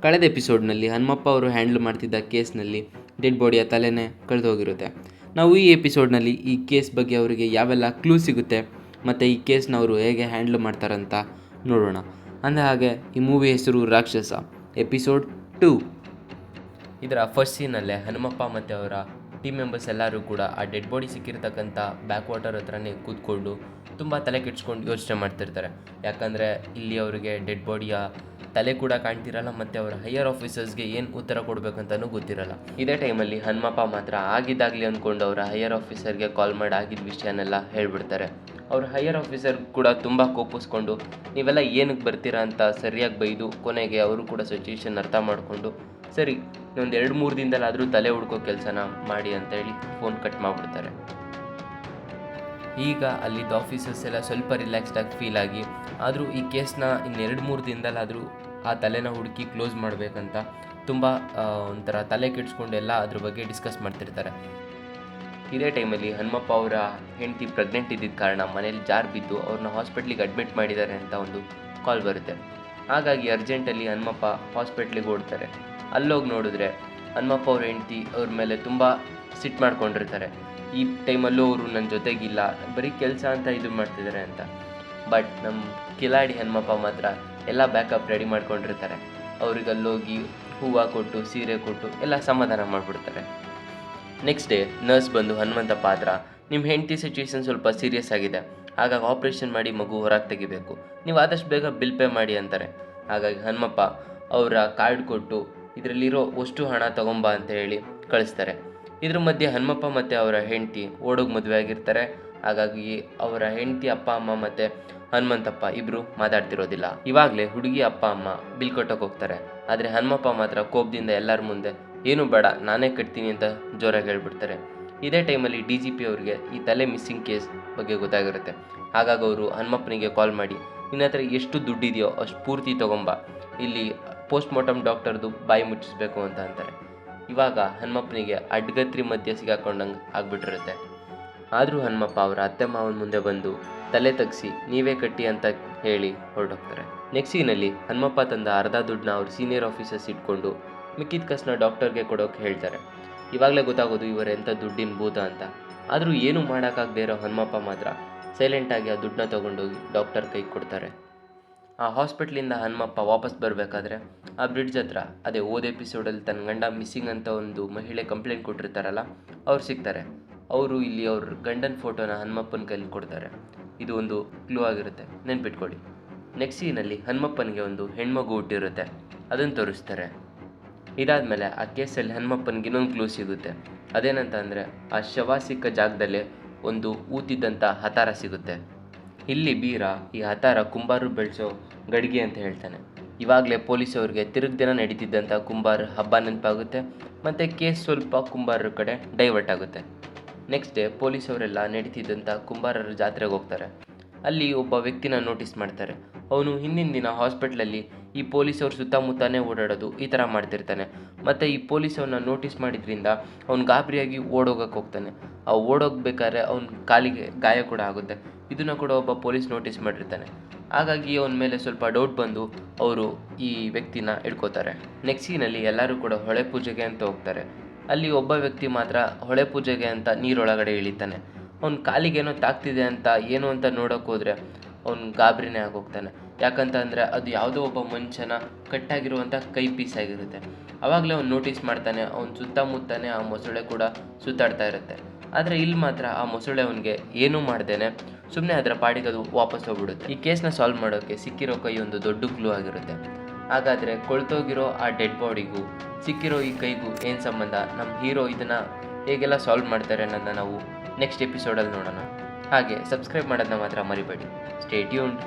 ಕಳೆದ ಎಪಿಸೋಡ್ನಲ್ಲಿ ಹನುಮಪ್ಪ ಅವರು ಹ್ಯಾಂಡಲ್ ಮಾಡ್ತಿದ್ದ ಕೇಸ್ನಲ್ಲಿ ಡೆಡ್ ಬಾಡಿಯ ತಲೆನೇ ಕಳೆದೋಗಿರುತ್ತೆ. ನಾವು ಈ ಎಪಿಸೋಡ್ನಲ್ಲಿ ಈ ಕೇಸ್ ಬಗ್ಗೆ ಅವರಿಗೆ ಯಾವೆಲ್ಲ ಕ್ಲೂ ಸಿಗುತ್ತೆ ಮತ್ತು ಈ ಕೇಸ್ನ ಅವರು ಹೇಗೆ ಹ್ಯಾಂಡಲ್ ಮಾಡ್ತಾರಂತ ನೋಡೋಣ. ಅಂದಹಾಗೆ ಈ ಮೂವಿ ಹೆಸರು ರಾಕ್ಷಸ, ಎಪಿಸೋಡ್ 2. ಇದರ ಫಸ್ಟ್ ಸೀನಲ್ಲೇ ಹನುಮಪ್ಪ ಮತ್ತು ಅವರ ಟೀಮ್ ಮೆಂಬರ್ಸ್ ಎಲ್ಲರೂ ಕೂಡ ಆ ಡೆಡ್ ಬಾಡಿ ಸಿಕ್ಕಿರ್ತಕ್ಕಂಥ ಬ್ಯಾಕ್ ವಾಟರ್ ಹತ್ರನೇ ಕೂತ್ಕೊಂಡು ತುಂಬ ತಲೆ ಕೆಡ್ಸ್ಕೊಂಡು ಯೋಚನೆ ಮಾಡ್ತಿರ್ತಾರೆ. ಯಾಕಂದರೆ ಇಲ್ಲಿ ಅವರಿಗೆ ಡೆಡ್ ಬಾಡಿಯ ತಲೆ ಕೂಡ ಕಾಣ್ತಿರಲ್ಲ ಮತ್ತು ಅವರ ಹೈಯರ್ ಆಫೀಸರ್ಸ್ಗೆ ಏನು ಉತ್ತರ ಕೊಡಬೇಕಂತಲೂ ಗೊತ್ತಿರಲ್ಲ. ಇದೇ ಟೈಮಲ್ಲಿ ಹನುಮಪ್ಪ ಮಾತ್ರ ಆಗಿದ್ದಾಗಲಿ ಅಂದ್ಕೊಂಡು ಅವರ ಹೈಯರ್ ಆಫೀಸರ್ಗೆ ಕಾಲ್ ಮಾಡಿ ಆಗಿದ್ದ ವಿಷಯನೆಲ್ಲ ಹೇಳ್ಬಿಡ್ತಾರೆ. ಅವ್ರ ಹೈಯರ್ ಆಫೀಸರ್ ಕೂಡ ತುಂಬ ಕೋಪಿಸ್ಕೊಂಡು ನೀವೆಲ್ಲ ಏನಕ್ಕೆ ಬರ್ತೀರಾ ಅಂತ ಸರಿಯಾಗಿ ಬೈದು ಕೊನೆಗೆ ಅವರು ಕೂಡ ಸಿಚುವೇಶನ್ ಅರ್ಥ ಮಾಡಿಕೊಂಡು ಸರಿ ಒಂದು 2-3 ದಿನದಲ್ಲಾದರೂ ತಲೆ ಹುಡ್ಕೋ ಕೆಲಸನ ಮಾಡಿ ಅಂತ ಹೇಳಿ ಫೋನ್ ಕಟ್ ಮಾಡಿಬಿಡ್ತಾರೆ. ಈಗ ಅಲ್ಲಿದ್ದ ಆಫೀಸರ್ಸ್ ಎಲ್ಲ ಸ್ವಲ್ಪ ರಿಲ್ಯಾಕ್ಸ್ಡಾಗಿ ಫೀಲ್ ಆಗಿ ಆದರೂ ಈ ಕೇಸ್ನ ಇನ್ನು 2-3 ದಿನದಲ್ಲಾದರೂ ಆ ತಲೆನ ಹುಡುಕಿ ಕ್ಲೋಸ್ ಮಾಡಬೇಕಂತ ತುಂಬ ಒಂಥರ ತಲೆ ಕೆಡಿಸ್ಕೊಂಡು ಎಲ್ಲ ಅದ್ರ ಬಗ್ಗೆ ಡಿಸ್ಕಸ್ ಮಾಡ್ತಿರ್ತಾರೆ. ಇದೇ ಟೈಮಲ್ಲಿ ಹನುಮಪ್ಪ ಅವರ ಹೆಂಡತಿ ಪ್ರೆಗ್ನೆಂಟ್ ಇದ್ದಿದ್ದ ಕಾರಣ ಮನೇಲಿ ಜಾರ್ ಬಿದ್ದು ಅವ್ರನ್ನ ಹಾಸ್ಪಿಟ್ಲಿಗೆ ಅಡ್ಮಿಟ್ ಮಾಡಿದ್ದಾರೆ ಅಂತ ಒಂದು ಕಾಲ್ ಬರುತ್ತೆ. ಹಾಗಾಗಿ ಅರ್ಜೆಂಟಲ್ಲಿ ಹನುಮಪ್ಪ ಹಾಸ್ಪಿಟ್ಲಿಗೆ ಓಡ್ತಾರೆ. ಅಲ್ಲೋಗಿ ನೋಡಿದ್ರೆ ಹನುಮಪ್ಪ ಅವ್ರ ಹೆಂಡತಿ ಅವ್ರ ಮೇಲೆ ತುಂಬ ಸಿಟ್ಟು ಮಾಡ್ಕೊಂಡಿರ್ತಾರೆ. ಈ ಟೈಮಲ್ಲೂ ಅವರು ನನ್ನ ಜೊತೆಗಿಲ್ಲ, ಬರೀ ಕೆಲಸ ಅಂತ ಇದು ಮಾಡ್ತಿದ್ದಾರೆ ಅಂತ. ಬಟ್ ನಮ್ಮ ಕಿಲಾಡಿ ಹನುಮಪ್ಪ ಮಾತ್ರ ಎಲ್ಲ ಬ್ಯಾಕಪ್ ರೆಡಿ ಮಾಡ್ಕೊಂಡಿರ್ತಾರೆ. ಅವ್ರಿಗೆ ಅಲ್ಲೋಗಿ ಹೂವು ಕೊಟ್ಟು ಸೀರೆ ಕೊಟ್ಟು ಎಲ್ಲ ಸಮಾಧಾನ ಮಾಡಿಬಿಡ್ತಾರೆ. ನೆಕ್ಸ್ಟ್ ಡೇ ನರ್ಸ್ ಬಂದು ಹನುಮಂತಪ್ಪ ಹತ್ರ ನಿಮ್ಮ ಹೆಂಡತಿ ಸಿಚುವೇಶನ್ ಸ್ವಲ್ಪ ಸೀರಿಯಸ್ ಆಗಿದೆ, ಹಾಗಾಗಿ ಆಪ್ರೇಷನ್ ಮಾಡಿ ಮಗು ಹೊರಗೆ ತೆಗಿಬೇಕು, ನೀವು ಆದಷ್ಟು ಬೇಗ ಬಿಲ್ ಪೇ ಮಾಡಿ ಅಂತಾರೆ. ಹಾಗಾಗಿ ಹನುಮಪ್ಪ ಅವರ ಕಾರ್ಡ್ ಕೊಟ್ಟು ಇದರಲ್ಲಿರೋ ಅಷ್ಟು ಹಣ ತಗೊಂಬ ಅಂತ ಹೇಳಿ ಕಳಿಸ್ತಾರೆ. ಇದ್ರ ಮಧ್ಯೆ ಹನುಮಪ್ಪ ಮತ್ತು ಅವರ ಹೆಂಡತಿ ಓಡೋಗಿ ಮದುವೆ ಆಗಿರ್ತಾರೆ. ಹಾಗಾಗಿ ಅವರ ಹೆಂಡತಿ ಅಪ್ಪ ಅಮ್ಮ ಮತ್ತು ಹನುಮಂತಪ್ಪ ಇಬ್ಬರು ಮಾತಾಡ್ತಿರೋದಿಲ್ಲ. ಇವಾಗಲೇ ಹುಡುಗಿ ಅಪ್ಪ ಅಮ್ಮ ಬಿಲ್ ಕಟ್ಟೋಕೆ ಹೋಗ್ತಾರೆ. ಆದರೆ ಹನುಮಪ್ಪ ಮಾತ್ರ ಕೋಪದಿಂದ ಎಲ್ಲರ ಮುಂದೆ ಏನು ಬೇಡ ನಾನೇ ಕಟ್ತೀನಿ ಅಂತ ಜೋರಾಗಿ ಹೇಳ್ಬಿಡ್ತಾರೆ. ಇದೇ ಟೈಮಲ್ಲಿ DGP ಅವ್ರಿಗೆ ಈ ತಲೆ ಮಿಸ್ಸಿಂಗ್ ಕೇಸ್ ಬಗ್ಗೆ ಗೊತ್ತಾಗಿರುತ್ತೆ. ಹಾಗಾಗಿ ಅವರು ಹನುಮಪ್ಪನಿಗೆ ಕಾಲ್ ಮಾಡಿ ನಿನ್ನ ಹತ್ರ ಎಷ್ಟು ದುಡ್ಡಿದೆಯೋ ಅಷ್ಟು ಪೂರ್ತಿ ತೊಗೊಂಬ, ಇಲ್ಲಿ ಪೋಸ್ಟ್ ಮಾರ್ಟಮ್ ಡಾಕ್ಟರ್ದು ಬಾಯಿ ಮುಚ್ಚಿಸ್ಬೇಕು ಅಂತ ಅಂತಾರೆ. ಇವಾಗ ಹನುಮಪ್ಪನಿಗೆ ಅಡ್ಗತ್ರಿ ಮಧ್ಯೆ ಸಿಗಾಕೊಂಡಂಗೆ ಆಗ್ಬಿಟ್ಟಿರುತ್ತೆ. ಆದರೂ ಹನುಮಪ್ಪ ಅವರ ಅತ್ತೆ ಮಾವನ ಮುಂದೆ ಬಂದು ತಲೆ ತಗ್ಸಿ ನೀವೇ ಕಟ್ಟಿ ಅಂತ ಹೇಳಿ ಹೊರಟೋಗ್ತಾರೆ. ನೆಕ್ಸ್ಟ್ ಸೀನಲ್ಲಿ ಹನುಮಪ್ಪ ತಂದ ಅರ್ಧ ದುಡ್ಡನ್ನ ಅವ್ರ ಸೀನಿಯರ್ ಆಫೀಸರ್ಸ್ ಇಟ್ಕೊಂಡು ಮಿಕ್ಕಿದ ಕಾಸನ್ನ ಡಾಕ್ಟರ್ಗೆ ಕೊಡೋಕೆ ಹೇಳ್ತಾರೆ. ಇವಾಗಲೇ ಗೊತ್ತಾಗೋದು ಇವರೆಂಥ ದುಡ್ಡಿನ ಭೂತ ಅಂತ. ಆದರೂ ಏನೂ ಮಾಡೋಕ್ಕಾಗದೇ ಇರೋ ಹನುಮಪ್ಪ ಮಾತ್ರ ಸೈಲೆಂಟಾಗಿ ಆ ದುಡ್ಡನ್ನ ತೊಗೊಂಡೋಗಿ ಡಾಕ್ಟರ್ ಕೈಗೆ ಕೊಡ್ತಾರೆ. ಆ ಹಾಸ್ಪಿಟ್ಲಿಂದ ಹನುಮಪ್ಪ ವಾಪಸ್ ಬರಬೇಕಾದ್ರೆ ಆ ಬ್ರಿಡ್ಜ್ ಹತ್ರ ಅದೇ ಹೋದ ಎಪಿಸೋಡಲ್ಲಿ ತನ್ನ ಗಂಡ ಮಿಸ್ಸಿಂಗ್ ಅಂತ ಒಂದು ಮಹಿಳೆ ಕಂಪ್ಲೇಂಟ್ ಕೊಟ್ಟಿರ್ತಾರಲ್ಲ, ಅವ್ರು ಸಿಗ್ತಾರೆ. ಅವರು ಇಲ್ಲಿ ಅವ್ರ ಗಂಡನ ಫೋಟೋನ ಹನುಮಪ್ಪನ ಕೈಲಿ ಕೊಡ್ತಾರೆ. ಇದು ಒಂದು ಕ್ಲೂ ಆಗಿರುತ್ತೆ, ನೆನ್ಪಿಟ್ಕೊಳ್ಳಿ. ನೆಕ್ಸ್ಟ್ ಸೀನಲ್ಲಿ ಹನುಮಪ್ಪನಿಗೆ ಒಂದು ಹೆಣ್ಮಗು ಹುಟ್ಟಿರುತ್ತೆ, ಅದನ್ನು ತೋರಿಸ್ತಾರೆ. ಇದಾದಮೇಲೆ ಆ ಕೇಸಲ್ಲಿ ಹನುಮಪ್ಪನಿಗೆ ಇನ್ನೊಂದು ಕ್ಲೂ ಸಿಗುತ್ತೆ. ಅದೇನಂತ ಅಂದರೆ ಆ ಶವ ಸಿಕ್ಕ ಜಾಗದಲ್ಲೇ ಒಂದು ಊತಿದ್ದಂಥ ಹತಾರ ಸಿಗುತ್ತೆ. ಇಲ್ಲಿ ಬೀರ ಈ ಹತಾರ ಕುಂಬಾರರು ಬೆಳೆಸೋ ಗಡಿಗೆ ಅಂತ ಹೇಳ್ತಾನೆ. ಇವಾಗಲೇ ಪೊಲೀಸವ್ರಿಗೆ ದಿನ ನಡೀತಿದ್ದಂಥ ಕುಂಬಾರ ಹಬ್ಬ ನೆನಪಾಗುತ್ತೆ ಮತ್ತು ಕೇಸ್ ಸ್ವಲ್ಪ ಕುಂಬಾರರ ಕಡೆ ಡೈವರ್ಟ್ ಆಗುತ್ತೆ. ನೆಕ್ಸ್ಟ್ ಡೇ ಪೊಲೀಸವರೆಲ್ಲ ನಡೀತಿದ್ದಂಥ ಕುಂಬಾರರ ಜಾತ್ರೆಗೆ ಹೋಗ್ತಾರೆ. ಅಲ್ಲಿ ಒಬ್ಬ ವ್ಯಕ್ತಿನ ನೋಟಿಸ್ ಮಾಡ್ತಾರೆ. ಅವನು ಹಿಂದಿನ ದಿನ ಹಾಸ್ಪಿಟ್ಲಲ್ಲಿ ಈ ಪೊಲೀಸವ್ರ ಸುತ್ತಮುತ್ತನೇ ಓಡಾಡೋದು ಈ ಥರ ಮಾಡ್ತಿರ್ತಾನೆ. ಮತ್ತು ಈ ಪೊಲೀಸವ್ರನ್ನ ನೋಟಿಸ್ ಮಾಡಿದ್ರಿಂದ ಅವ್ನು ಗಾಬರಿಯಾಗಿ ಓಡೋಗಕ್ಕೆ ಹೋಗ್ತಾನೆ. ಆ ಓಡೋಗ್ಬೇಕಾದ್ರೆ ಅವ್ನ ಕಾಲಿಗೆ ಗಾಯ ಕೂಡ ಆಗುತ್ತೆ. ಇದನ್ನು ಕೂಡ ಒಬ್ಬ ಪೊಲೀಸ್ ನೋಟಿಸ್ ಮಾಡಿರ್ತಾನೆ. ಹಾಗಾಗಿ ಅವನ ಮೇಲೆ ಸ್ವಲ್ಪ ಡೌಟ್ ಬಂದು ಅವರು ಈ ವ್ಯಕ್ತಿನ ಹಿಡ್ಕೋತಾರೆ. ನೆಕ್ಸ್ಟ್ ಸೀನಲ್ಲಿ ಎಲ್ಲರೂ ಕೂಡ ಹೊಳೆ ಪೂಜೆಗೆ ಅಂತ ಹೋಗ್ತಾರೆ. ಅಲ್ಲಿ ಒಬ್ಬ ವ್ಯಕ್ತಿ ಮಾತ್ರ ಹೊಳೆ ಪೂಜೆಗೆ ಅಂತ ನೀರೊಳಗಡೆ ಇಳಿತಾನೆ. ಅವ್ನ ಕಾಲಿಗೇನೋ ತಾಗ್ತಿದೆ ಅಂತ ಏನು ಅಂತ ನೋಡೋಕೆ ಹೋದರೆ ಅವ್ನು ಗಾಬರಿನೇ ಆಗೋಗ್ತಾನೆ. ಯಾಕಂತ ಅಂದರೆ ಅದು ಯಾವುದೋ ಒಬ್ಬ ಮನುಷ್ಯನ ಕಟ್ಟಾಗಿರುವಂಥ ಕೈ ಪೀಸ್ ಆಗಿರುತ್ತೆ. ಆವಾಗಲೇ ಅವ್ನು ನೋಟಿಸ್ ಮಾಡ್ತಾನೆ, ಅವ್ನ ಸುತ್ತಮುತ್ತನೇ ಆ ಮೊಸಳೆ ಕೂಡ ಸುತ್ತಾಡ್ತಾ ಇರುತ್ತೆ. ಆದರೆ ಇಲ್ಲಿ ಮಾತ್ರ ಆ ಮೊಸಳೆ ಅವನಿಗೆ ಏನೂ ಮಾಡ್ದೇನೆ ಸುಮ್ಮನೆ ಅದರ ಪಾಡಿಗೆ ಅದು ವಾಪಸ್ ಹೋಗ್ಬಿಡುತ್ತೆ. ಈ ಕೇಸ್ನ ಸಾಲ್ವ್ ಮಾಡೋಕ್ಕೆ ಸಿಕ್ಕಿರೋ ಕೈ ಒಂದು ದೊಡ್ಡ ಕ್ಲೂ ಆಗಿರುತ್ತೆ. ಹಾಗಾದರೆ ಕೊಳ್ತೋಗಿರೋ ಆ ಡೆಡ್ ಬಾಡಿಗೂ ಸಿಕ್ಕಿರೋ ಈ ಕೈಗೂ ಏನು ಸಂಬಂಧ, ನಮ್ಮ ಹೀರೋ ಇದನ್ನು ಹೇಗೆಲ್ಲ ಸಾಲ್ವ್ ಮಾಡ್ತಾರೆ ಅನ್ನೋದನ್ನ ನಾವು ನೆಕ್ಸ್ಟ್ ಎಪಿಸೋಡಲ್ಲಿ ನೋಡೋಣ. ಹಾಗೆ ಸಬ್ಸ್ಕ್ರೈಬ್ ಮಾಡೋದನ್ನ ಮಾತ್ರ ಮರಿಬೇಡಿ. Stay tuned.